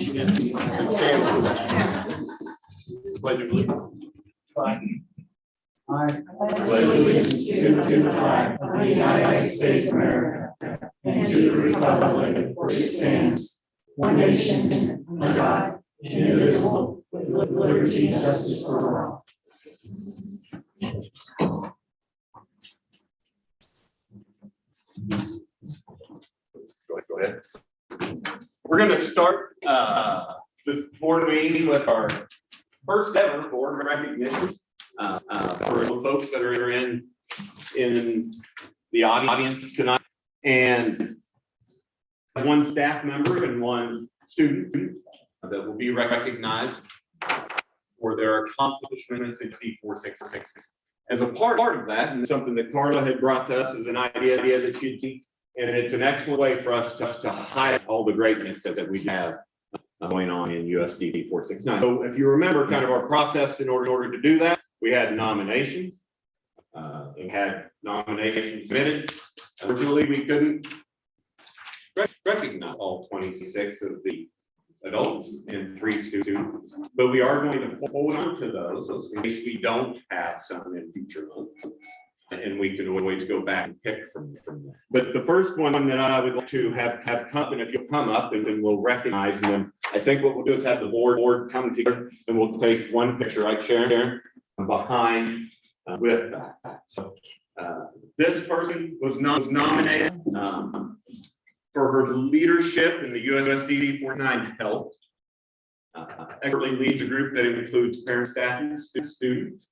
Pledge of allegiance. I pledge allegiance to the flag of the United States of America and to the republic for which it stands, one nation, under God, indivisible, with liberty and justice for all. Go ahead. We're going to start this board meeting with our first ever board recognition for the folks that are in the audience tonight, and one staff member and one student that will be recognized for their accomplishments in P466. As a part of that, and something that Carla had brought to us as an idea that she'd see, and it's an excellent way for us to highlight all the greatness that we have going on in USD 469. So if you remember kind of our process in order to do that, we had nominations. We had nominations submitted. Unfortunately, we couldn't recognize all 26 of the adults and 3 students, but we are going to hold on to those in case we don't have some in future months. And we can always go back and pick from that. But the first one that I would like to have come, and if you'll come up and then we'll recognize them, I think what we'll do is have the board come together and we'll take one picture like Sharon behind with that. So this person was nominated for her leadership in the USD 49 health. Expertly leads a group that includes parents, staff, and students.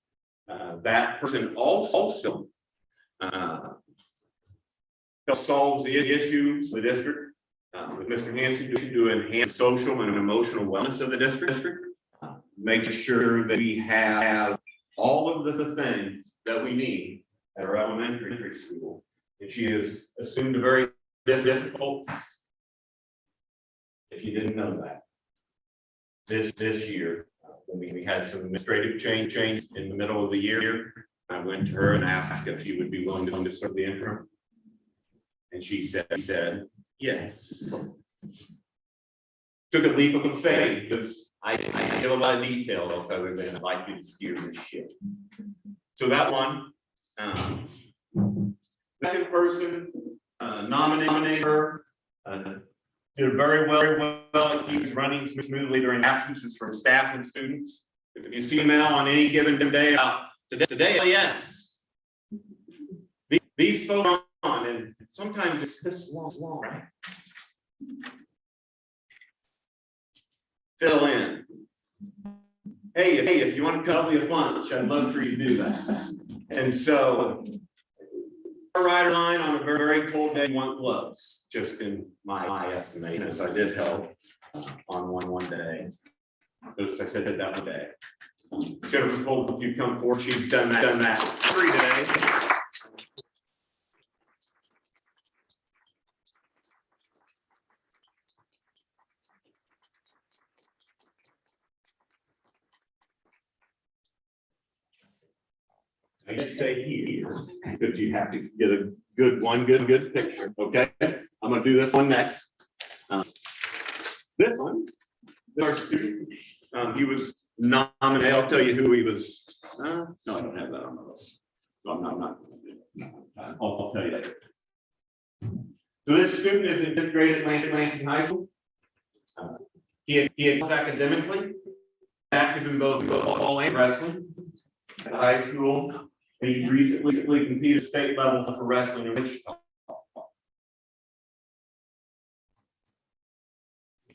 That person also solves the issues of the district with Mr. Hansen to enhance social and emotional wellness of the district. Make sure that we have all of the things that we need at our elementary school. And she has assumed a very difficult task, if you didn't know that, this year. When we had some administrative change in the middle of the year, I went to her and asked if she would be willing to serve the interim. And she said, yes. Took a leap of faith because I didn't give a lot of details other than I'd like you to steer this ship. So that one, second person nominated her. Did very well. He was running smoothly during absences from staff and students. If you see Mel on any given day today, yes. These folks on, and sometimes it's this long, right? Fill in. Hey, if you want to cut me a lunch, I'd love for you to do that. And so, a rider line on a very cold day, want gloves, just in my estimation, as I did help on one day. As I said that one day. Jennifer told if you come forward, she's done that 3 days. I just stay here because you have to get a good picture. Okay, I'm going to do this one next. This one, our student, he was nominated. I'll tell you who he was. No, I don't have that on the list, so I'm not. I'll tell you later. So this student is in 5th grade at Lansing High School. He excels academically, active in both football and wrestling at high school. He recently competed state level for wrestling in Wichita.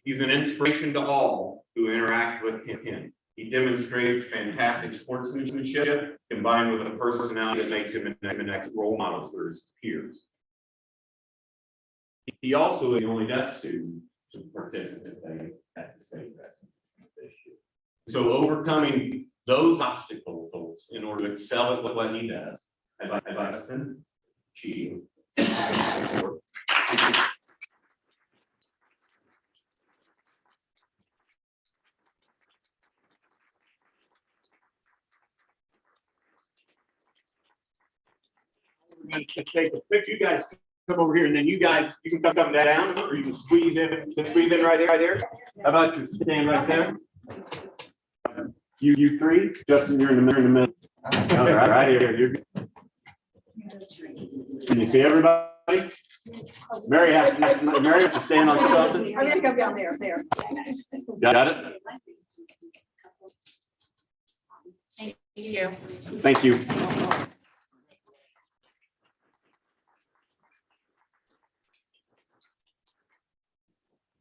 He's an inspiration to all who interact with him. He demonstrates fantastic sportsmanship combined with a personality that makes him an excellent role model for his peers. He also is the only deaf student to participate at the state wrestling this year. So overcoming those obstacles in order to excel at what he does. I've been cheating. We're going to take a picture. You guys come over here, and then you can come down, or you can squeeze in right here. How about you stand right there? You three, Justin, you're in the middle. All right, here, you're good. Can you see everybody? Mary has to stand on something. I'm gonna go down there. Got it? Thank you. Thank you.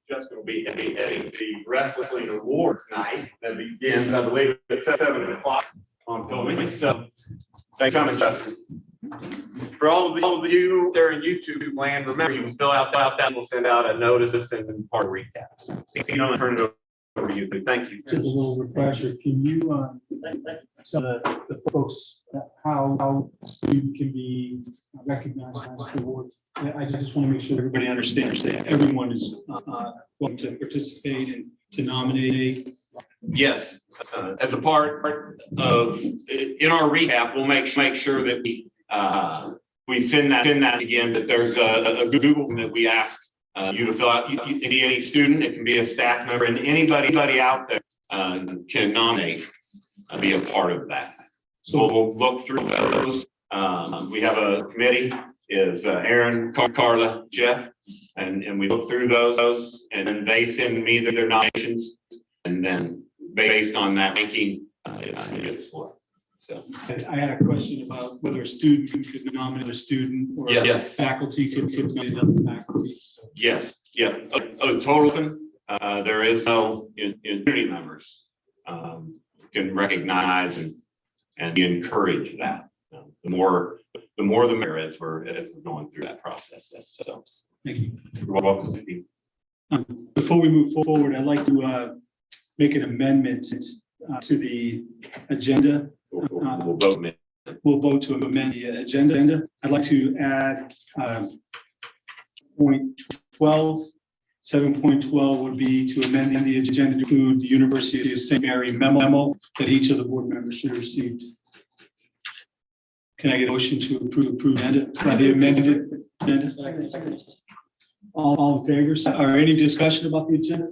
Justin will be heading the wrestling awards night that begins, I believe, at 7 o'clock on Tony. So, thank you for coming, Justin. For all of you there in YouTube land, remember you can fill out that. We'll send out a notice and part of recaps. So, you don't turn it over to you. Thank you. Just a little refresher. Can you tell the folks how student can be recognized as the award? I just want to make sure everybody understands that everyone is welcome to participate and to nominate. Yes, as a part of in our recap, we'll make sure that we send that again. But there's a Google form that we ask you to fill out. You can be any student, it can be a staff member, and anybody out there can nominate, be a part of that. So we'll look through those. We have a committee. Is Aaron, Carla, Jeff, and we look through those, and then they send me their nominations, and then based on that ranking, I get the floor. So I had a question about whether a student could nominate a student or yes. Faculty could nominate other faculty. Yes, yeah. Total open. There is no community members can recognize and encourage that. The more the merrier as we're going through that process. So Thank you. You're welcome. Before we move forward, I'd like to make an amendment to the agenda. We'll vote. We'll vote to amend the agenda. I'd like to add point 12. 7.12 would be to amend the agenda to include the University of St. Mary memo that each of the board members should have received. Can I get a motion to approve the amended agenda? All in favor? Or any discussion about the agenda?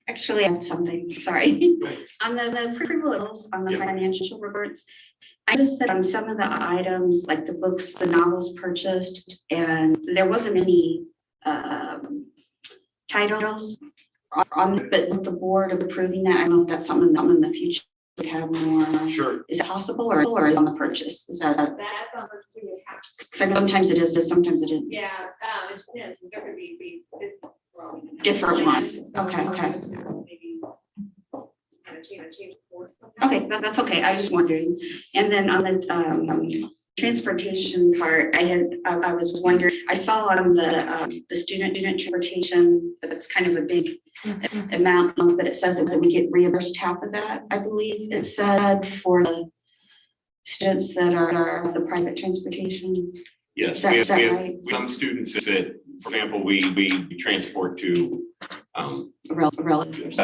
Actually, I have something, sorry. On the approvals, on the financial reports, I noticed that on some of the items, like the books, the novels purchased, and there wasn't any titles on, but with the board of approving that, I don't know if that's something in the future would have more. Sure. Is it possible or is it on the purchase? Is that? That's on the Sometimes it is, sometimes it isn't. Yeah, it depends. There could be Different ones. Okay. Maybe change course. Okay, that's okay. I was just wondering. And then on the transportation part, I was wondering, I saw on the student transportation, that's kind of a big amount, but it says that we get reimbursed half of that, I believe it said, for the students that are the private transportation. Yes, Is that we have right? some students that, for example, we transport to Relatives.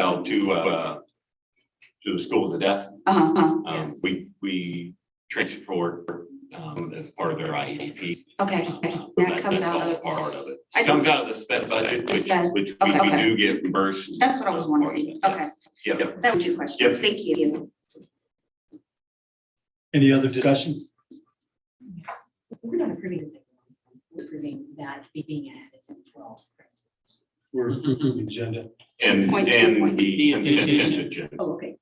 To the school of the deaf. Yes. We transport as part of their IEP. Okay, that comes out all of. part of it. I Comes out of the sped budget, The sped. which Okay, we okay. do get reimbursed. That's what I was wondering. Okay, Yep. that was two questions. Yep. Thank you. Any other discussion? We're not approving that being added to 12. We're approving the agenda. And Point two, and point the two. consent agenda. Oh, okay.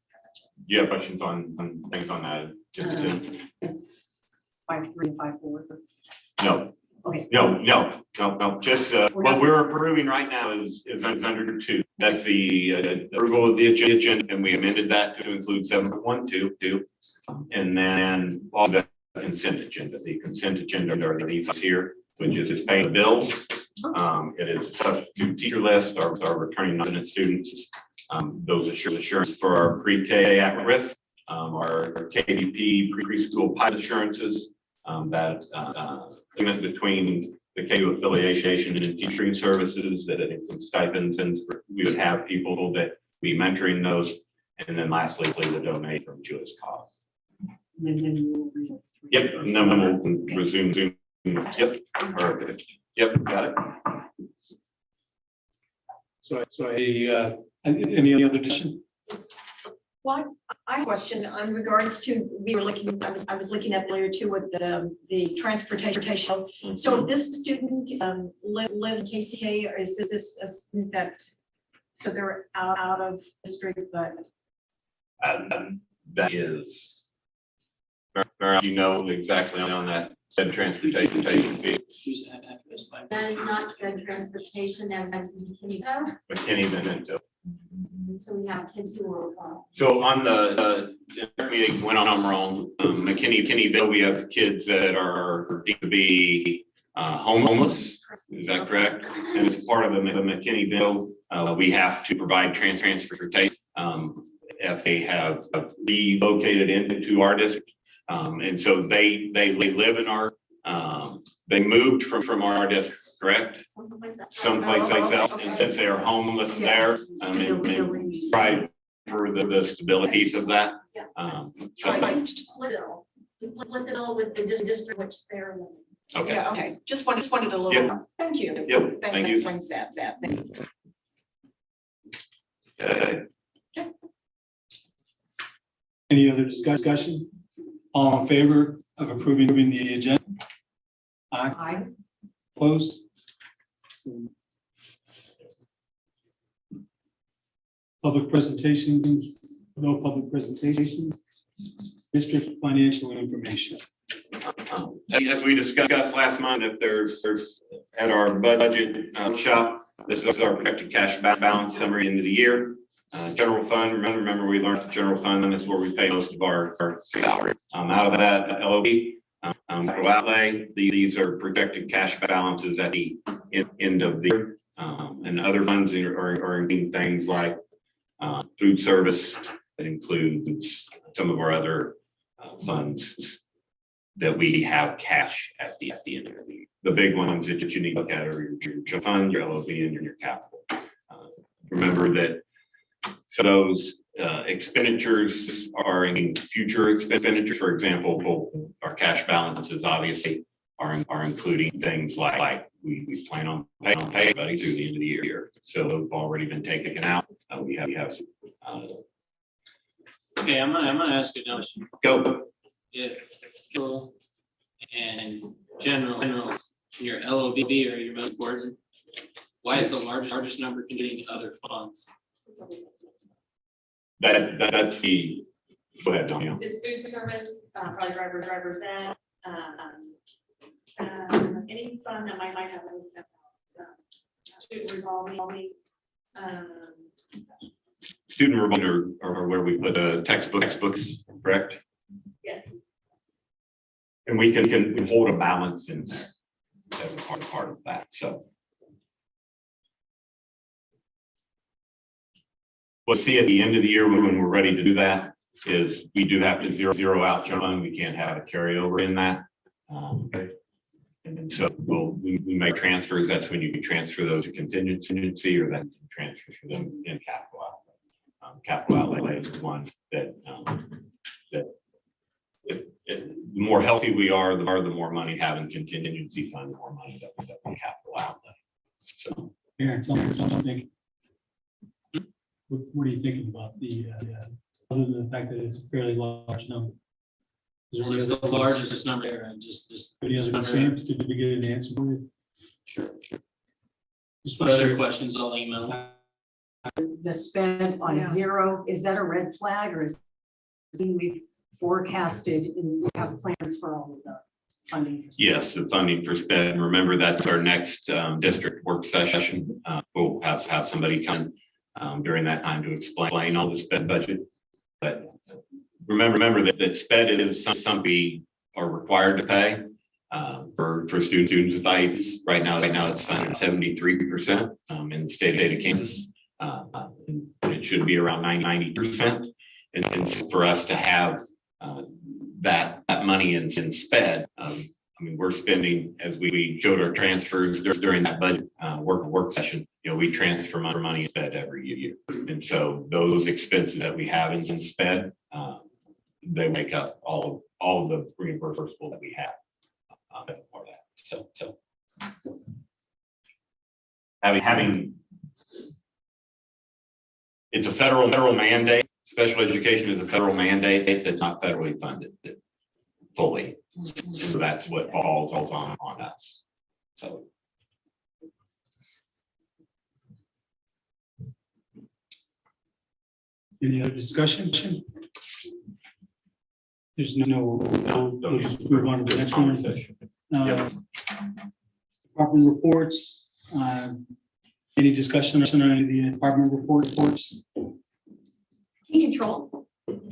Do you have questions on things on that? Just 5.3 and 5.4. no. Okay. No. Just what we're approving right now is under 2. That's the approval of the agenda, and we amended that to include 7.12, and then all the consent agenda. The consent agenda are these here, which is paying the bills. It is a substitute teacher list, our returning non-student students. Those assurance for our pre-K at risk, our KDP preschool pilot assurances, that agreement between the KU affiliation and teaching services that it includes stipends, and we would have people that be mentoring those. And then lastly, the donation from Jewish cause. And then we'll resume. Yep, and then we'll resume Zoom. Yep, perfect. Yep, got it. So I Any other discussion? Well, I have a question on regards to, we were looking, I was looking at earlier too with the transportation. So this student lives in KCK, or is this a student that, so they're out of district, but That is, you know exactly on that said transportation fee. That is not sped transportation, that's McKinney. McKinney Vento. So we have kids who are. So on the meeting, when I'm wrong, McKinneyville, we have kids that are deemed to be homeless. Is that correct? And as part of the McKinneyville, we have to provide transportation if they have relocated into our district. And so they live in our, they moved from our district, correct? Someplace else, and since they are homeless there, and try for the stability piece of that. Sorry, split it all. Split it all with the district which they're living. Okay. yeah, okay, just wanted a little, Yep. thank you. Yep, That thank you. explains that, thank you. Okay. Any other discussion? All in favor of approving the agenda? Aye. Opposed? Public presentations, no public presentations. District financial information. As we discussed last month, if there's at our budget shop, this is our projected cash balance summary into the year. General fund, remember we learned the general fund is where we pay most of our salary. Out of that, LOB, capital outlay, these are projected cash balances at the end of the year. And other funds are including things like food service. That includes some of our other funds that we have cash at the end of the year. The big ones that you need to look at are your fund, your LOB, and your capital. Remember that so those expenditures are in future expenditures. For example, our cash balances obviously are including things like we plan on paying everybody through the end of the year. So they've already been taken out. We have Okay, I'm gonna ask you a question. go. If and general, your LOB or your most important, why is the largest number containing other funds? That's the, go ahead, Danielle. It's food service, probably driver's ed, any fund that might have student revolving, Student revolving or where we put the textbooks, correct? yes. And we can hold a balance in as a part of that, so. We'll see at the end of the year when we're ready to do that is we do have to zero out your fund. We can't have a carryover in that. And so we make transfers. That's when you can transfer those to contingency or then transfer for them in capital outlay. Capital outlay is one that if the more healthy we are, the more money we have in contingency fund, the more money that we capital outlay. So. Aaron, tell me something. What are you thinking about the, other than the fact that it's a fairly large number? Is there Well, it's any the other- largest number there, and just. Any other concerns? Did we get an answer for you? Sure. Just For want to other share- questions, I'll email. The spend on Yeah. zero, is that a red flag or is we forecasted and we have plans for all of the funding? Yes, the funding for sped. Remember, that's our next district work session. We'll have somebody come during that time to explain all the sped budget. But remember that sped is something we are required to pay for students with IEPs. Right now it's funded 73% in the state of Kansas. And it should be around 90%. And for us to have that money in sped, I mean, we're spending, as we showed our transfers during that budget work session, we transfer money in sped every year. And so those expenses that we have in sped, they make up all of the reimbursable that we have. That's part of that. So having It's a federal mandate. Special education is a federal mandate that's not federally funded fully. So that's what falls on us. So. Any other discussion? There's we'll just move on to the next one. Department reports, any discussion on any of the department reports? Key control.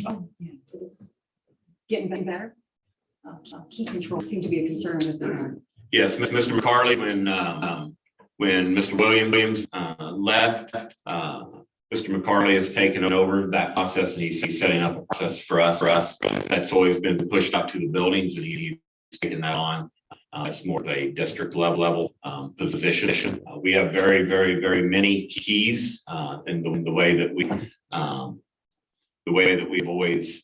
Oh, yeah, so it's getting better. Key control seemed to be a concern with the. Yes, Mr. McCarley, when Mr. Williams left, Mr. McCarley has taken over that process, and he's setting up a process for us. That's always been pushed out to the buildings, and he's taken that on. It's more of a district level position. We have very many keys in the way that we've always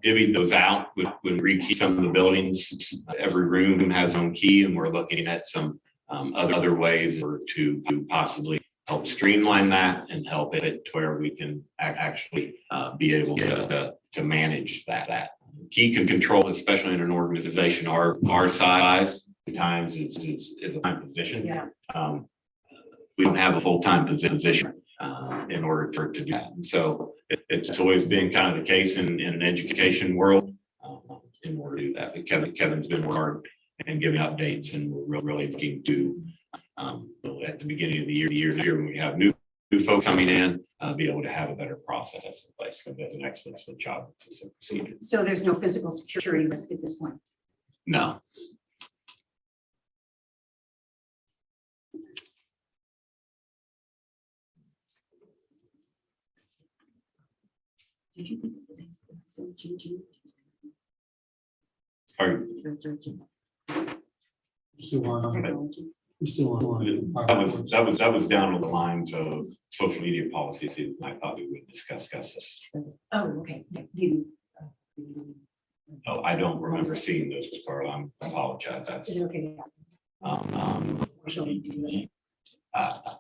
divvied those out when we rekey some of the buildings. Every room has its own key, and we're looking at some other ways to possibly help streamline that and help it to where we can actually be able to manage that. Key can control, especially in an organization our size, times it's a time position. Yeah. We don't have a full-time position in order to do that. And so it's always been kind of the case in an education world in order to do that. But Kevin's been hard and giving updates, and we're really looking to at the beginning of the year when we have new folks coming in, be able to have a better process in place. So that's an excellent job. It's a procedure. So there's no physical security risk at this point. No. Did you think of the names that I said, Gigi? Are Still on. Technology. We're still on. that was down on the lines of social media policies. I thought we would discuss this. Oh, okay. Oh, I don't remember seeing those before. I apologize. Is it okay? Or shall we do that?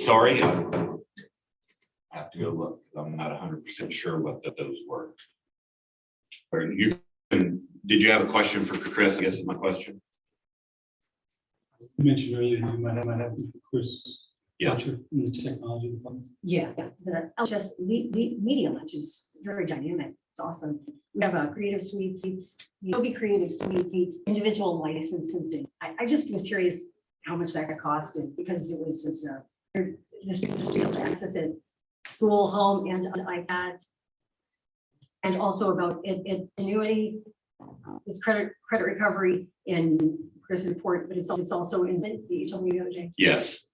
Sorry. I have to go look, because I'm not 100% sure what those were. Or did you have a question for Chris? I guess is my question. You mentioned earlier you might have for Chris. Yeah. Fletcher in the technology department. Yeah, the LHS medium, which is very dynamic. It's awesome. We have a creative suites, Adobe creative suites, individual licensing. I just was curious how much that costed, because it was the students access it, school, home, and iPad. And also about annuity, it's credit recovery in Chris' report, but it's also in the USD. Yes.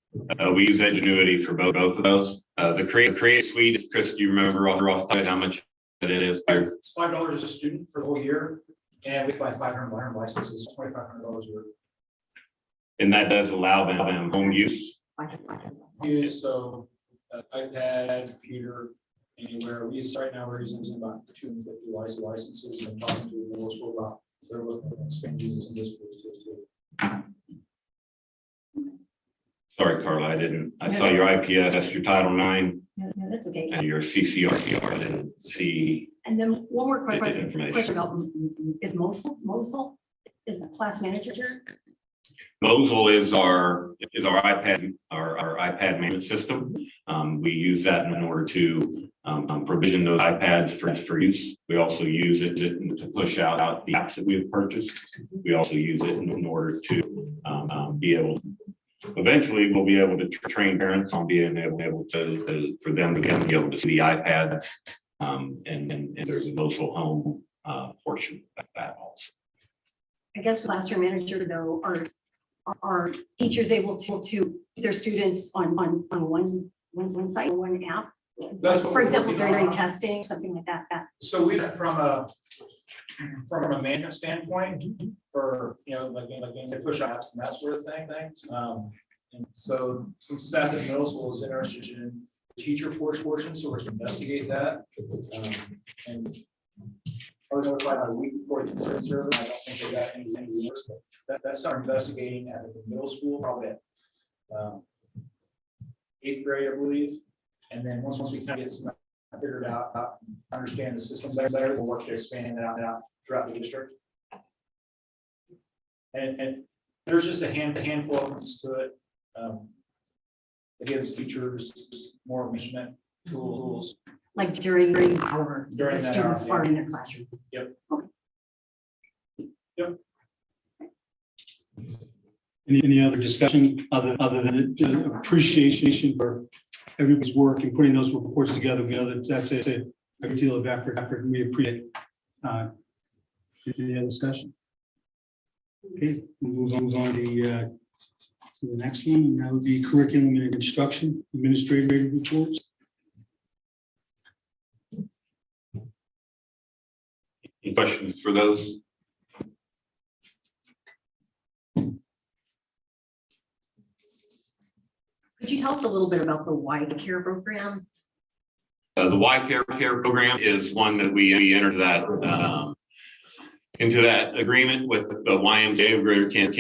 We use Edgenuity for both of those. The creative suite, Chris, do you remember off the top how much it is? It's $5 a student for the whole year, and we buy 500 licenses, $2,500 a year. And that does allow them home use. Use so iPad, computer, anywhere. Right now we're using about 250 licenses, and talking to the middle school about they're looking at expanding this in districts too. Sorry, Carla, I saw your IPS, your Title IX, No, that's okay. and your CCR. I didn't see. And then one more question Information. about, is Mosul is the class manager? Mosul is our iPad, our iPad management system. We use that in order to provision those iPads for use. We also use it to push out the apps that we've purchased. We also use it in order to be able. Eventually, we'll be able to train parents on being able to for them to be able to see the iPads. And there's a Mosul home portion of that also. I guess classroom manager though, are teachers able to their students on one site, one app? That's what For we're example, working during on. testing, something like that. So we from a management standpoint, for like they push apps and that sort of thing. And so some staff at middle school is interested in the teacher portion, so we're to investigate that. And I was notified a week before the third service. I don't think they got anything worse, but that's our investigating at the middle school, probably at eighth grade, I believe. And then once we kind of get some figured out, understand the system better, we'll work to expand that out throughout the district. And there's just a handful of things to it. It gives teachers more management tools. Like during the hour, During the that students hour, are in the classroom. Any other discussion other than appreciation for everybody's work and putting those reports together? We know that that's a great deal of effort, and we appreciate any other discussion. Okay, we'll move on to the next one, and that would be curriculum and instruction, administrative reports. Any questions for those? Could you tell us a little bit about the Y Care program? The Y Care program is one that we entered that into that agreement with the YMCA of Greater Kansas